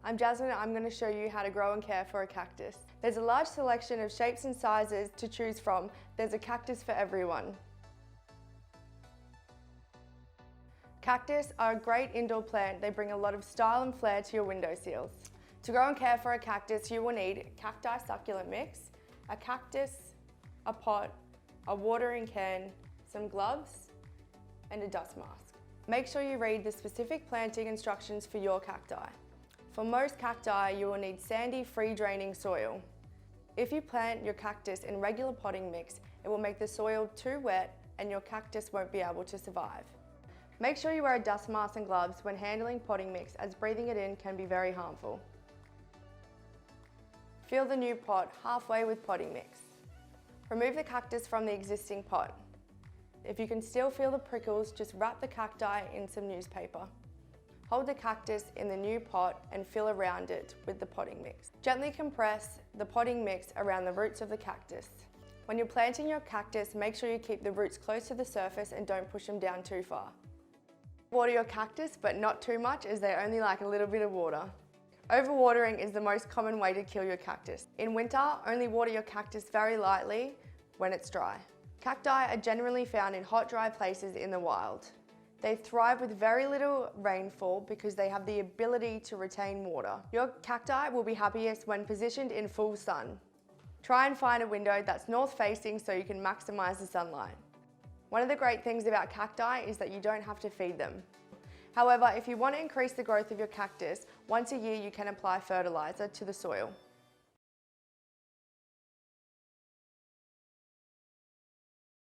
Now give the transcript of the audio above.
I'm Jasmine and I'm going to show you how to grow and care for a cactus. There's a large selection of shapes and sizes to choose from. There's a cactus for everyone. Cactus are a great indoor plant. They bring a lot of style and flair to your windowsills. To grow and care for a cactus, you will need cacti succulent mix, a cactus, a pot, a watering can, some gloves, and a dust mask. Make sure you read the specific planting instructions for your cacti. For most cacti, you will need sandy, free-draining soil. If you plant your cactus in regular potting mix, it will make the soil too wet and your cactus won't be able to survive. Make sure you wear a dust mask and gloves when handling potting mix, as breathing it in can be very harmful. Fill the new pot halfway with potting mix. Remove the cactus from the existing pot. If you can still feel the prickles, just wrap the cacti in some newspaper. Hold the cactus in the new pot and fill around it with the potting mix. Gently compress the potting mix around the roots of the cactus. When you're planting your cactus, make sure you keep the roots close to the surface and don't push them down too far. Water your cactus, but not too much, as they only like a little bit of water. Overwatering is the most common way to kill your cactus. In winter, only water your cactus very lightly when it's dry. Cacti are generally found in hot, dry places in the wild. They thrive with very little rainfall because they have the ability to retain water. Your cacti will be happiest when positioned in full sun. Try and find a window that's north-facing so you can maximize the sunlight. One of the great things about cacti is that you don't have to feed them. However, if you want to increase the growth of your cactus, once a year you can apply fertilizer to the soil.